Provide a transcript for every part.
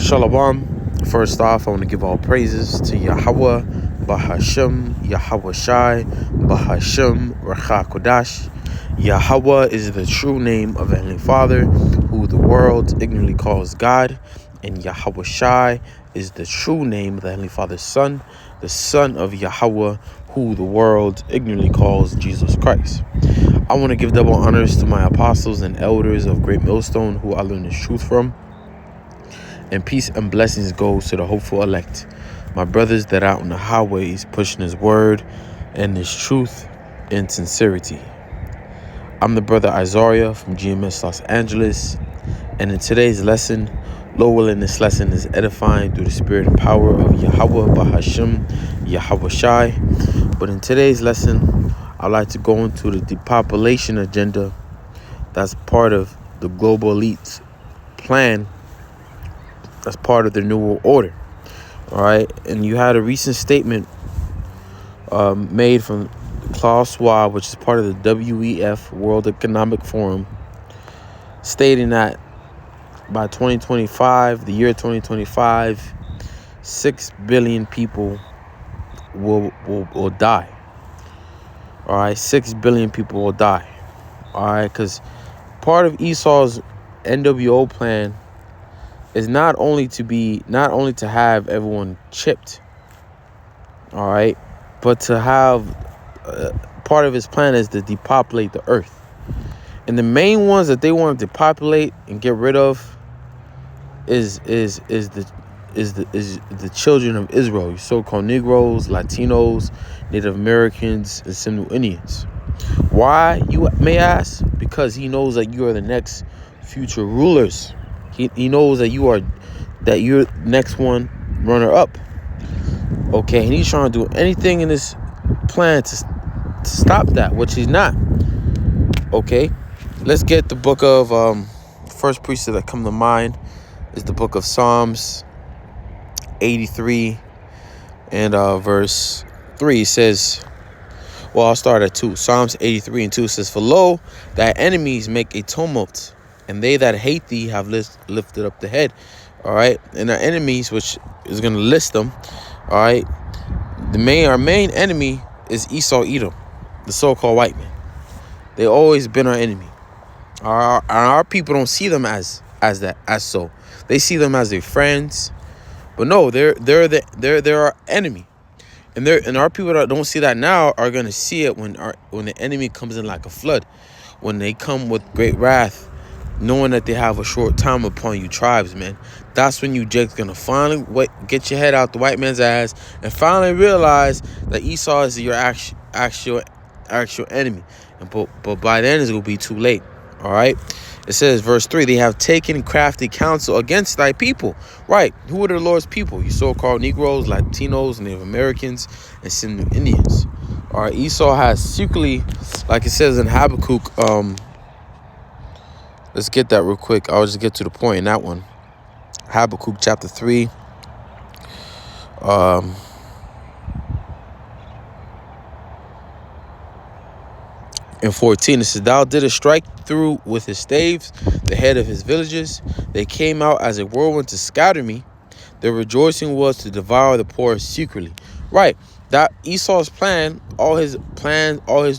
Shalom. First off, I want to give all praises to Yahweh, Bahashem, Yahweh Shai, Bahashem, Racha Kodash. Yahweh is the true name of the Heavenly Father, who the world ignorantly calls God, and Yahweh Shai is the true name of the Heavenly Father's Son, the Son of Yahweh, who the world ignorantly calls Jesus Christ. I want to give double honors to my apostles and elders of Great Millstone, who I learned this truth from. And peace and blessings goes to the hopeful elect, my brothers that are out on the highways pushing his word and his truth in sincerity. I'm the brother Isaiah from GMS Los Angeles, and in today's lesson, Lord willing, this lesson is edifying through the spirit and power of Yahweh Bahashem, Yahweh Shai. But in today's lesson, I'd like to go into the depopulation agenda that's part of the global elite's plan. That's part of the New World Order. All right. And you had a recent statement made from Klaus Schwab, which is part of the WEF, World Economic Forum, stating that by 2025, the year 2025, 6 billion people will die. All right. 6 billion people will die. All right. Because part of Esau's NWO plan is not only to have everyone chipped, all right, but to have part of his plan is to depopulate the earth. And the main ones that they want to depopulate and get rid of is the children of Israel, your so-called Negroes, Latinos, Native Americans, and Seminole Indians. Why, you may ask? Because he knows that you are the next future rulers. He knows that you're next one runner up. Okay, and he's trying to do anything in this plan to stop that, which he's not. Okay, let's get the book of first precept that come to mind is the book of Psalms 83 and verse 3. It says, well, I'll start at 2. Psalms 83 and 2 says, "For lo, thy enemies make a tumult, and they that hate thee have lifted up the head." All right. And our enemies, which is going to list them. All right. Our main enemy is Esau Edom, the so-called white man. They always been our enemy. Our people don't see them as so. They see them as their friends. But no, they're our enemy. And our people that don't see that now are going to see it when the enemy comes in like a flood, when they come with great wrath, knowing that they have a short time upon you tribes, man. That's when you Jake's gonna finally get your head out the white man's ass and finally realize that Esau is your actual enemy. But by then it's gonna be too late. All right. It says, verse 3, "They have taken crafty counsel against thy people." Right. Who are the Lord's people? You so-called Negroes, Latinos, Native Americans, and Seminole Indians. All right. Esau has secretly, like it says in Habakkuk, let's get that real quick. I'll just get to the point in that one. Habakkuk chapter 3. In 14, it says, "Thou didst strike through with his staves the head of his villages. They came out as a whirlwind to scatter me. Their rejoicing was to devour the poor secretly." Right. That Esau's plan, all his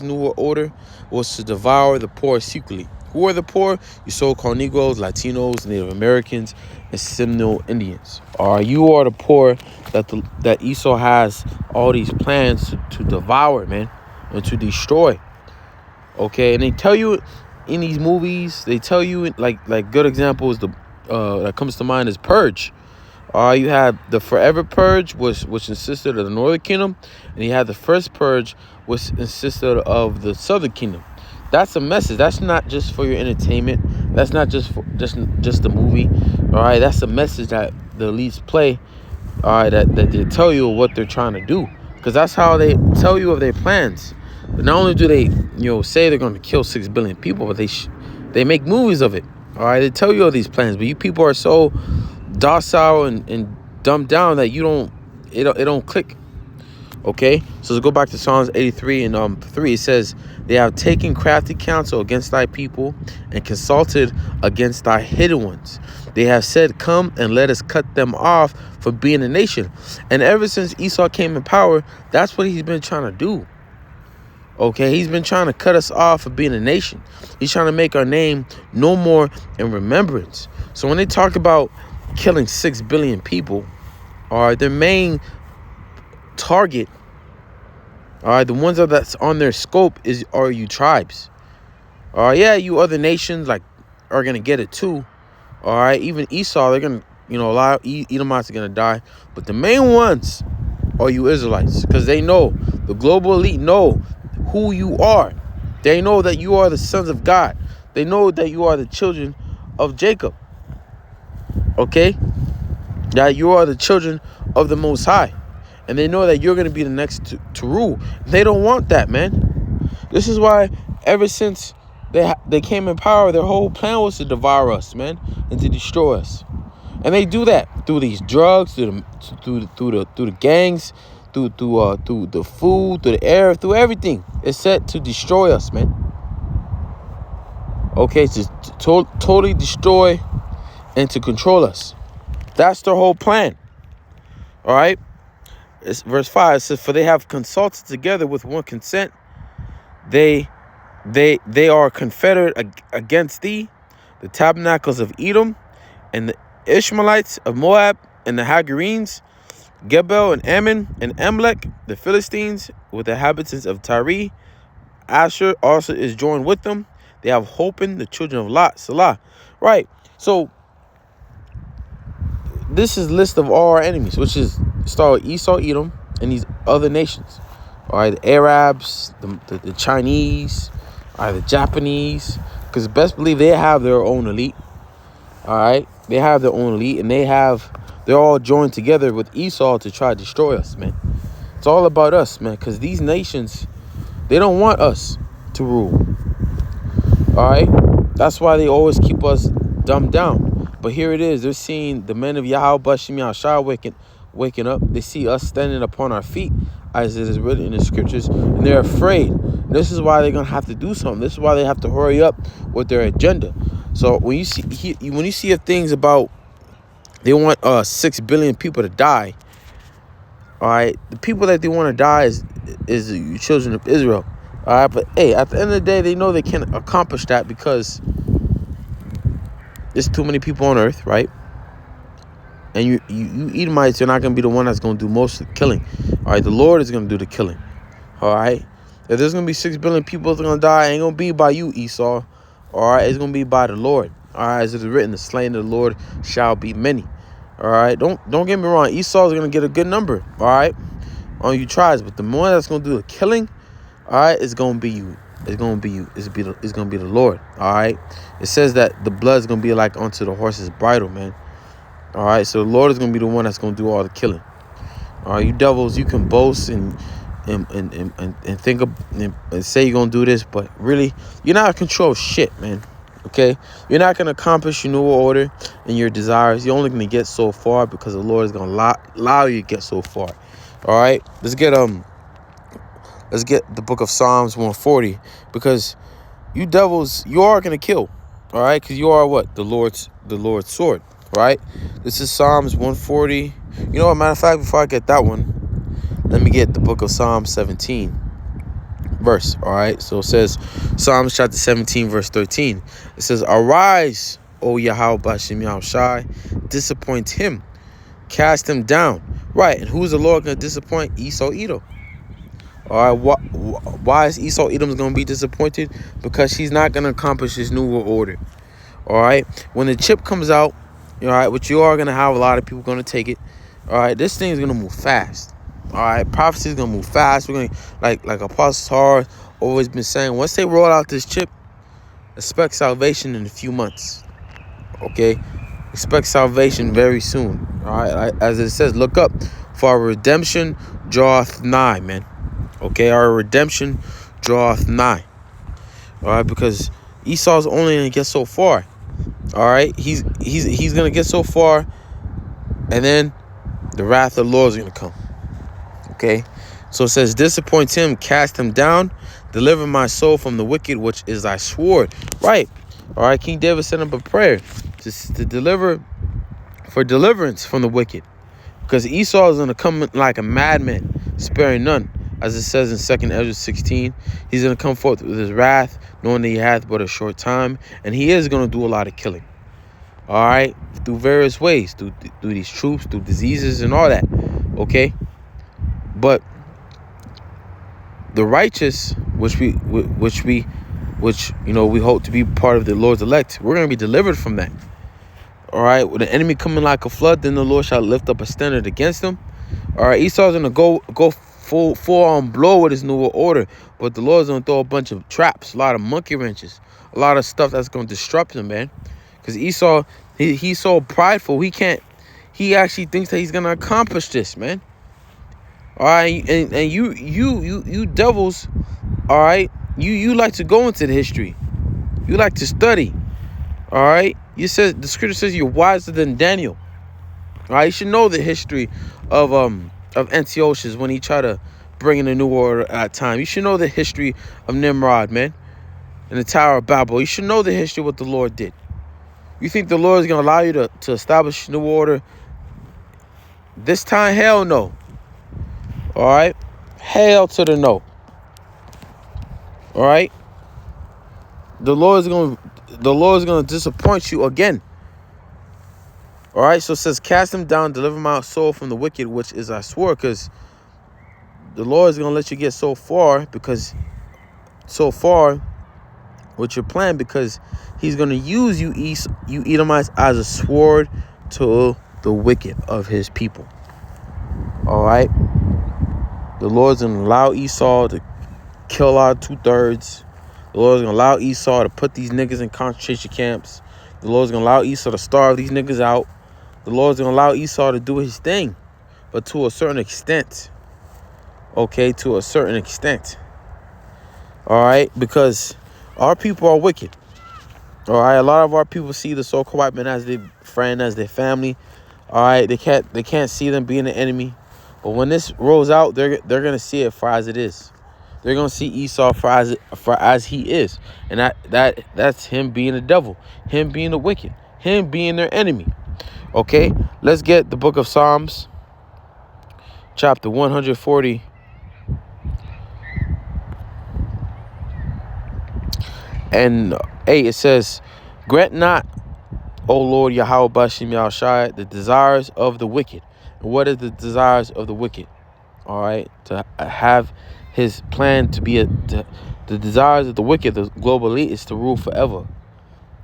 New World Order was to devour the poor secretly. Who are the poor? You so-called Negroes, Latinos, Native Americans, and Seminole Indians. You are the poor that Esau has all these plans to devour, man, and to destroy. Okay, and they tell you in these movies, they tell you like good examples. That comes to mind is Purge. You had the Forever Purge, which consisted of the Northern Kingdom, and you had the First Purge, which consisted of the Southern Kingdom. That's a message. That's not just for your entertainment. That's not just for just the movie. All right, that's a message that the elites play. All right, that they tell you what they're trying to do, because that's how they tell you of their plans. But not only do they say they're going to kill 6 billion people, but they make movies of it. All right, they tell you all these plans, but you people are so docile and dumbed down that it don't click. Okay, so let's go back to Psalms 83 and 3. It says, "They have taken crafty counsel against thy people and consulted against thy hidden ones. They have said, come and let us cut them off for being a nation. And ever since Esau came in power, that's what he's been trying to do. Okay, he's been trying to cut us off for being a nation. He's trying to make our name no more in remembrance. So when they talk about killing 6 billion people, all right, their main target, all right, the ones that's on their scope are you tribes. All right, yeah, you other nations like are gonna get it too. All right, even Esau, they're gonna, a lot of Edomites are gonna die, but the main ones are you Israelites, because they know, the global elite know who you are. They know that you are the sons of God. They know that you are the children of Jacob. Okay, that you are the children of the Most High, and they know that you're gonna be the next to rule. They don't want that, man. This is why ever since they came in power, their whole plan was to devour us, man, and to destroy us. And they do that through these drugs, through the gangs, through the food, through the air, through everything. It's set to destroy us, man. Okay, to totally destroy and to control us. That's their whole plan. All right. It's verse 5. It says, "For they have consulted together with one consent. They are confederate against thee, the tabernacles of Edom, and the Ishmaelites of Moab, and the Hagarenes, Gebel and Ammon and Amalek, the Philistines, with the inhabitants of Tyre. Asher also is joined with them. They have Hopen, the children of Lot." Salah. Right. So this is a list of all our enemies, which is start with Esau, Edom, and these other nations. All right, the Arabs, the Chinese, all right, the Japanese, because best believe they have their own elite. All right, they have their own elite, and they're all joined together with Esau to try to destroy us, man. It's all about us, man, because these nations, they don't want us to rule. All right, that's why they always keep us dumbed down. But here it is, they're seeing the men of Yahweh Bashim Yahshua waking up. They see us standing upon our feet, as it is written in the scriptures, and they're afraid. This is why they're gonna have to do something. This is why they have to hurry up with their agenda. So when you see things about they want 6 billion people to die, all right, the people that they want to die is the children of Israel. All right, but hey, at the end of the day, they know they can't accomplish that because there's too many people on earth, right? And you Edomites, you're not going to be the one that's going to do most of the killing. All right, the Lord is going to do the killing. All right, if there's going to be 6 billion people that's going to die, it ain't going to be by you, Esau. All right, it's going to be by the Lord. All right, as it is written, the slain of the Lord shall be many. All right, don't get me wrong. Esau's going to get a good number, all right, on you tribes. But the one that's going to do the killing, all right, it's going to be you. It's going to be you. It's going to be the Lord. All right, it says that the blood is going to be like onto the horse's bridle, man. All right, so the Lord is going to be the one that's going to do all the killing. All right, you devils, you can boast and think of and say you're going to do this, but really, you're not in control of shit, man. Okay, you're not going to accomplish your new order and your desires. You're only going to get so far because the Lord is going to allow you to get so far. All right, let's get the book of Psalms 140, because you devils, you are going to kill. All right, because you are what? The Lord's sword. Right? This is Psalms 140. You know what, matter of fact, before I get that one, let me get the book of Psalms 17 verse. All right, so it says Psalms chapter 17 verse 13. It says, "Arise, O Yahweh Bashim Yahushai, disappoint him, cast him down." Right, and who's the Lord going to disappoint? Esau, Edom. All right, why is Esau, Edom going to be disappointed? Because he's not going to accomplish his new world order. All right, when the chip comes out, all right, which you are going to have a lot of people going to take it. All right, this thing is going to move fast. All right, prophecy is going to move fast. We're going to, like Apostle Har always been saying, once they roll out this chip, expect salvation in a few months. Okay, expect salvation very soon. All right, as it says, look up, for our redemption draweth nigh, man. Okay, our redemption draweth nigh. All right, because Esau's only going to get so far. All right, he's gonna get so far, and then the wrath of the Lord is gonna come. Okay, so it says, "Disappoint him, cast him down, deliver my soul from the wicked, which is thy sword." Right. All right, King David sent up a prayer. It to deliver for deliverance from the wicked. Because Esau is going to come like a madman, sparing none. As it says in 2 Ezra 16, he's going to come forth with his wrath, knowing that he hath but a short time. And he is going to do a lot of killing. All right? Through various ways. Through these troops, through diseases and all that. Okay? But the righteous, which we hope to be part of the Lord's elect, we're going to be delivered from that. All right, with the enemy coming like a flood, then the Lord shall lift up a standard against them. All right, Esau's gonna go full on blow with his new order, but the Lord's gonna throw a bunch of traps, a lot of monkey wrenches, a lot of stuff that's gonna disrupt him, man. Because Esau, he's so prideful, he actually thinks that he's gonna accomplish this, man. All right, and you devils, all right, you like to go into the history, you like to study, all right. The scripture says you're wiser than Daniel. All right, you should know the history of Antiochus when he tried to bring in a new order at time. You should know the history of Nimrod, man, and the Tower of Babel. You should know the history of what the Lord did. You think the Lord is going to allow you to establish new order this time? Hell no. All right, hell to the no. All right, the Lord is going to disappoint you again. All right, so it says, cast them down, deliver my soul from the wicked, which is I swore, because the Lord is going to let you get so far with your plan, because he's going to use you Edomites as a sword to the wicked of his people. All right, the Lord's going to allow Esau to kill out 2/3. The Lord's going to allow Esau to put these niggas in concentration camps. The Lord's going to allow Esau to starve these niggas out. The Lord's going to allow Esau to do his thing. But to a certain extent. Okay, to a certain extent. All right, because our people are wicked. All right, a lot of our people see the so-called white man as their friend, as their family. All right, they can't see them being an enemy. But when this rolls out, they're going to see it for as it is. They're going to see Esau for as he is. And that's him being the devil. Him being the wicked. Him being their enemy. Okay, let's get the book of Psalms. Chapter 140. And 8, it says, grant not, O Lord Yahweh Bashim Yahushai, the desires of the wicked. And what is the desires of the wicked? All right, to have his plan to be the desires of the wicked, the global elite, is to rule forever.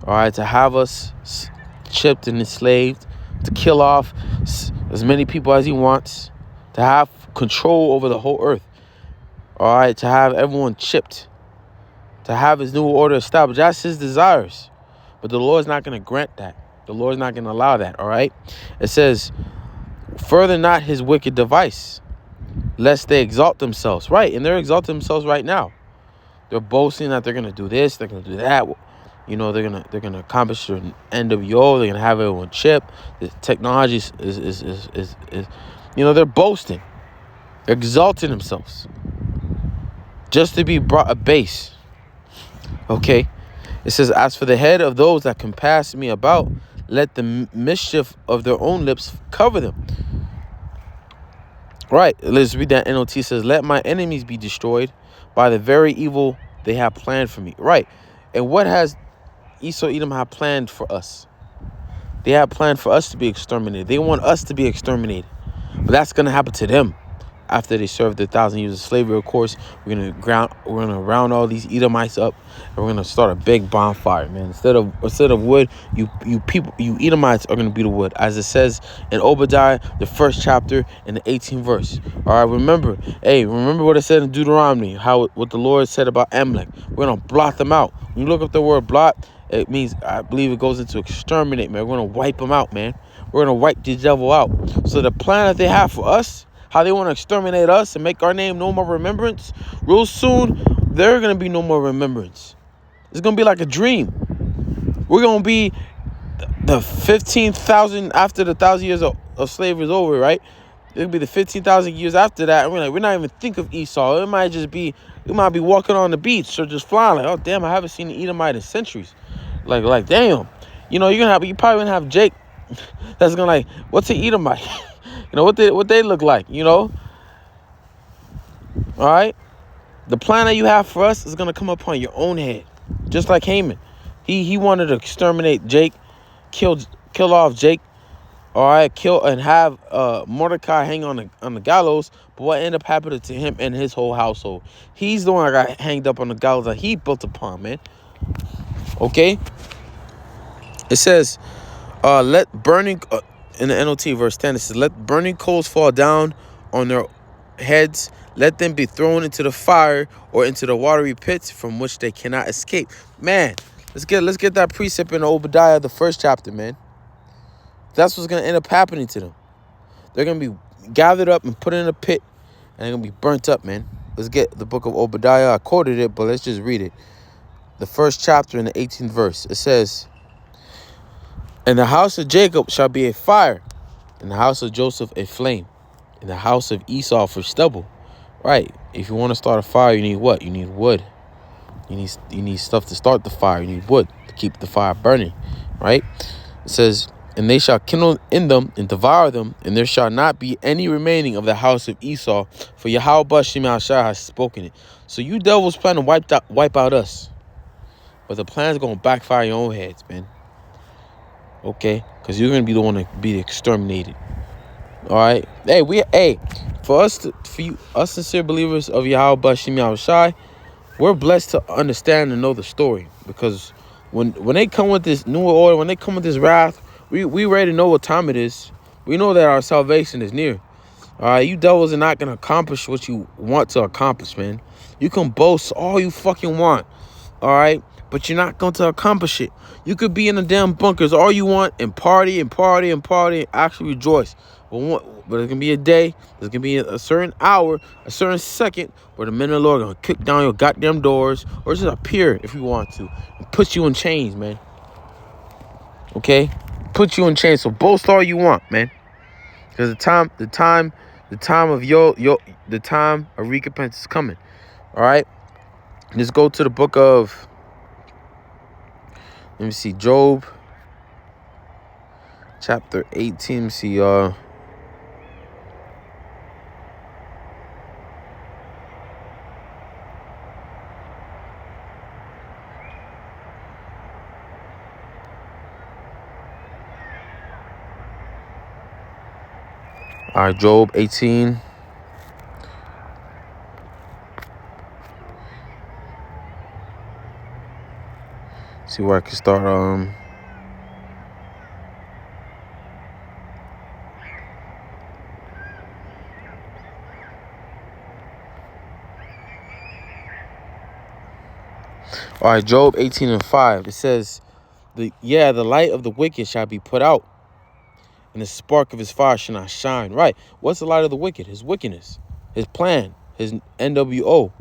All right, to have us chipped and enslaved, to kill off as many people as he wants, to have control over the whole earth. All right, to have everyone chipped, to have his new order established. That's his desires. But the Lord's not going to grant that. The Lord's not going to allow that. All right, it says, further not his wicked device, lest they exalt themselves. Right, and they're exalting themselves right now. They're boasting that they're going to do this, they're going to do that. You know, they're gonna accomplish their NWO. They're gonna have everyone chip. The technology is you know, they're boasting. They're exalting themselves just to be brought a base. Okay, it says, as for the head of those that compass me about, let the mischief of their own lips cover them. Right, let's read that NLT. It says, let my enemies be destroyed by the very evil they have planned for me. Right, and what has Esau Edom have planned for us? They have planned for us to be exterminated. They want us to be exterminated. But that's going to happen to them after they serve their 1,000 years of slavery. Of course, we're gonna round all these Edomites up, and we're gonna start a big bonfire, man. Instead of wood, you Edomites are gonna be the wood, as it says in Obadiah, the 1st chapter and the 18th verse. All right, remember what it said in Deuteronomy, what the Lord said about Amalek. We're gonna blot them out. When you look up the word blot, it means, I believe it goes into exterminate, man. We're gonna wipe them out, man. We're gonna wipe the devil out. So the plan that they have for us, how they want to exterminate us and make our name no more remembrance, real soon, there are going to be no more remembrance. It's going to be like a dream. We're going to be the 15,000 after the 1,000 years of slavery is over, right? It'll be the 15,000 years after that. And we're not even think of Esau. We might be walking on the beach or just flying like, oh, damn, I haven't seen an Edomite in centuries. Like, damn. you know, you probably gonna have Jake that's gonna like, what's he eat 'em like? You know, what they look like, you know? All right? The plan that you have for us is gonna come upon your own head. Just like Haman. He wanted to exterminate Jake, kill off Jake, all right, kill and have Mordecai hang on the gallows. But what ended up happening to him and his whole household? He's the one that got hanged up on the gallows that he built upon, man. Okay? It says, let burning, in the NLT verse 10, it says, let burning coals fall down on their heads. Let them be thrown into the fire or into the watery pits from which they cannot escape. Man, let's get that precept in Obadiah, the 1st chapter, man. That's what's going to end up happening to them. They're going to be gathered up and put in a pit, and they're going to be burnt up, man. Let's get the book of Obadiah. I quoted it, but let's just read it. The 1st chapter in the 18th verse. It says, and the house of Jacob shall be a fire, and the house of Joseph a flame, and the house of Esau for stubble. Right. If you want to start a fire, you need what? You need wood. You need stuff to start the fire. You need wood to keep the fire burning. Right? It says, and they shall kindle in them and devour them, and there shall not be any remaining of the house of Esau, for Yahweh Shema Shai has spoken it. So you devils plan to wipe out us. But the plan's going to backfire your own heads, man. Okay? Because you're going to be the one to be exterminated. All right? Hey, for us sincere believers of Yahweh Shema Shai, we're blessed to understand and know the story. Because when they come with this new order, when they come with this wrath, we already know what time it is. We know that our salvation is near. All right, you devils are not going to accomplish what you want to accomplish, man. You can boast all you fucking want, all right? But you're not going to accomplish it. You could be in the damn bunkers all you want and party and actually rejoice. But there's going to be a day, there's going to be a certain hour, a certain second where the men of the Lord are going to kick down your goddamn doors or just appear if you want to and put you in chains, man. Okay? Put you in chains. So boast all you want, man. Because the time of recompense is coming. All right? Let's go to the book of, let me see, Job chapter 18. Let me see, all right, Job 18. See where I can start. All right, Job 18:5. It says, the light of the wicked shall be put out, and the spark of his fire shall not shine. Right. What's the light of the wicked? His wickedness, his plan, his NWO,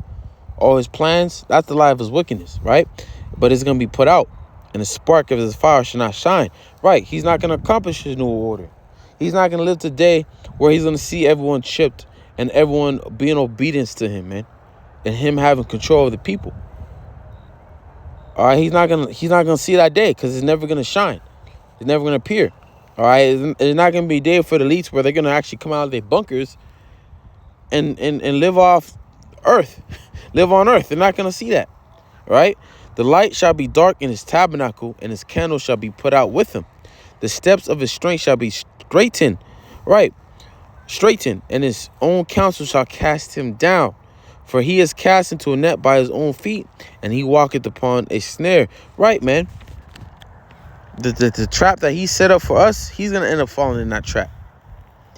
all his plans. That's the light of his wickedness, right? But it's going to be put out, and the spark of his fire shall not shine. Right. He's not going to accomplish his new order. He's not going to live today where he's going to see everyone chipped and everyone being obedience to him, man, and him having control of the people. All right. He's not gonna see that day because it's never going to shine. It's never going to appear. All right. It's not going to be a day for the elites where they're going to actually come out of their bunkers and live off earth, live on earth. They're not going to see that. All right. The light shall be dark in his tabernacle, and his candle shall be put out with him. The steps of his strength shall be straightened, right? Straightened, and his own counsel shall cast him down. For he is cast into a net by his own feet, and he walketh upon a snare. Right, man. The trap that he set up for us, he's going to end up falling in that trap.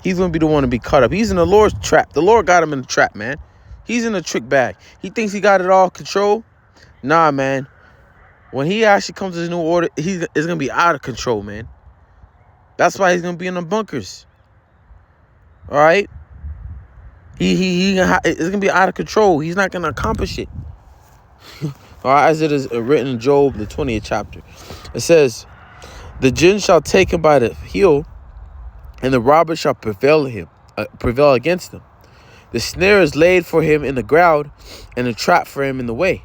He's going to be the one to be caught up. He's in the Lord's trap. The Lord got him in the trap, man. He's in a trick bag. He thinks he got it all control. Nah, man. When he actually comes to his new order, it's going to be out of control, man. That's why he's going to be in the bunkers. All right? It's going to be out of control. He's not going to accomplish it. All right, as it is written in Job, the 20th chapter. It says, the jinn shall take him by the heel, and the robber shall prevail against him. The snare is laid for him in the ground, and a trap for him in the way.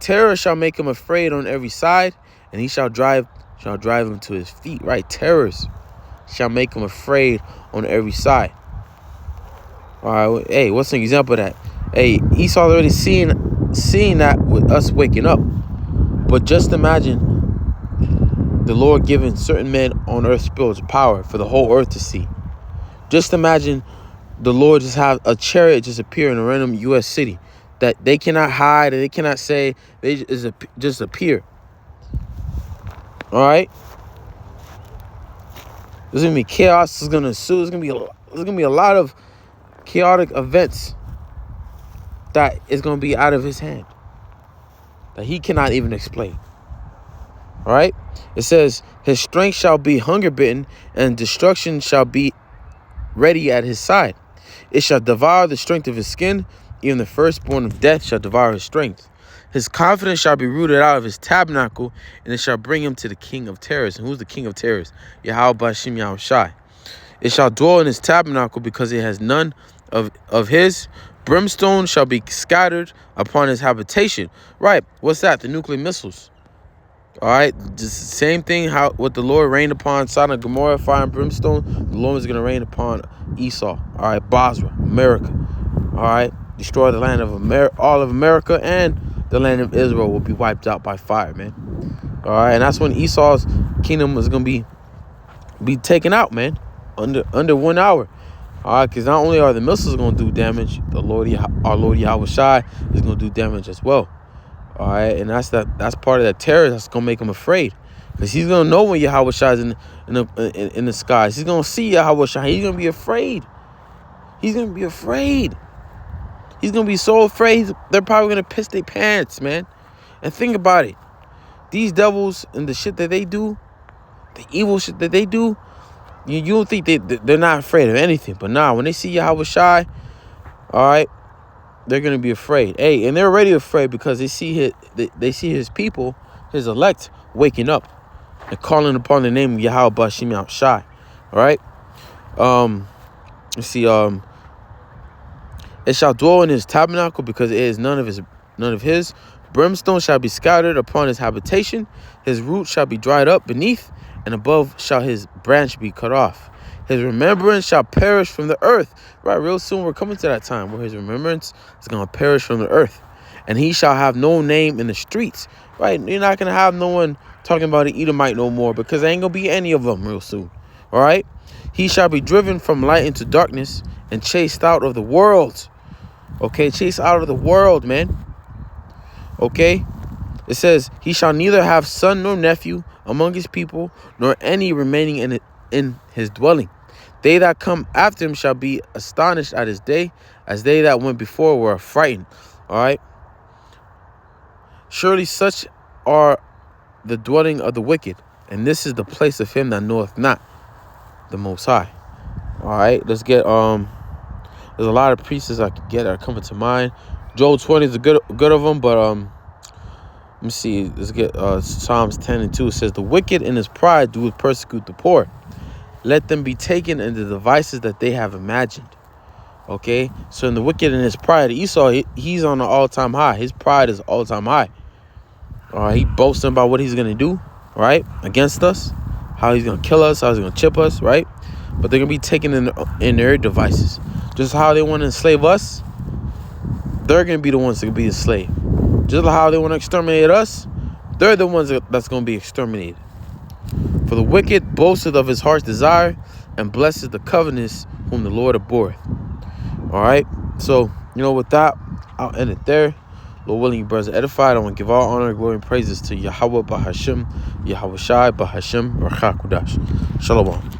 Terror shall make him afraid on every side, and he shall drive shall drive him to his feet, right? Terrors shall make him afraid on every side. All right, hey, what's an example of that? Hey, Esau's already seeing that with us waking up. But just imagine the Lord giving certain men on earth spiritual power for the whole earth to see. Just imagine the Lord just have a chariot just appear in a random U.S. city that they cannot hide and they cannot say, they just appear. All right? There's going to be chaos. There's going to be a lot of chaotic events that is going to be out of his hand, that he cannot even explain. All right? It says, his strength shall be hunger bitten, and destruction shall be ready at his side. It shall devour the strength of his skin. Even the firstborn of death shall devour his strength. His confidence shall be rooted out of his tabernacle, and it shall bring him to the king of terrors. And who's the king of terrors? Yahweh Bashim Yahushai. It shall dwell in his tabernacle because it has none of his. Brimstone shall be scattered upon his habitation. Right. What's that? The nuclear missiles. All right. Just the same thing. What the Lord rained upon Sodom and Gomorrah, fire and brimstone, the Lord is going to rain upon Esau. All right. Basra, America. All right. Destroy the land of all of America, and the land of Israel will be wiped out by fire, man. All right. And that's when Esau's kingdom is going to be taken out, man. Under 1 hour. All right, because not only are the missiles going to do damage, our Lord Yahweh Shai is going to do damage as well. All right, and that's part of that terror that's going to make him afraid, because he's going to know when Yahweh Shai is in the skies. He's going to see Yahweh Shai. He's going to be afraid. He's going to be afraid. He's going to be so afraid they're probably going to piss their pants, man. And think about it. These devils and the shit that they do, the evil shit that they do, you don't think they're not afraid of anything. But nah, when they see Yahweh Shai, all right, they're going to be afraid. Hey, and they're already afraid because they see his people, his elect, waking up and calling upon the name of Yahweh Bashim Yahushai. All right? Let's see. It shall dwell in his tabernacle because it is none of his. Brimstone shall be scattered upon his habitation. His root shall be dried up beneath, and above shall his branch be cut off. His remembrance shall perish from the earth. Right, real soon we're coming to that time where his remembrance is going to perish from the earth. And he shall have no name in the streets. Right, you're not going to have no one talking about an Edomite no more, because there ain't going to be any of them real soon. All right? He shall be driven from light into darkness and chased out of the world. Okay, chased out of the world, man. Okay? It says, he shall neither have son nor nephew among his people, nor any remaining in his dwelling. They that come after him shall be astonished at his day, as they that went before were frightened. All right? Surely such are the dwelling of the wicked, and this is the place of him that knoweth not the Most High. All right? Let's get, there's a lot of priests I could get that are coming to mind. Joel 20 is a good of them, but, let me see. Let's get Psalms 10 and 2. It says, the wicked in his pride do persecute the poor. Let them be taken in the devices that they have imagined. Okay? So in the wicked in his pride, Esau, he's on an all-time high. His pride is all-time high. All right? He boasting about what he's going to do, right? Against us. How he's going to kill us. How he's going to chip us, right? But they're going to be taken in their devices. Just how they want to enslave us, they're going to be the ones that can be the slave. Just like how they want to exterminate us, they're the ones that's going to be exterminated. For the wicked boasteth of his heart's desire, and blesseth the covenants whom the Lord abhorreth. All right? So, with that, I'll end it there. Lord willing, you brothers are edified. I want to give all honor, glory, and praises to Yahweh Bahashim, Yahweh Shai Bahashim, Rachakudash. Shalom.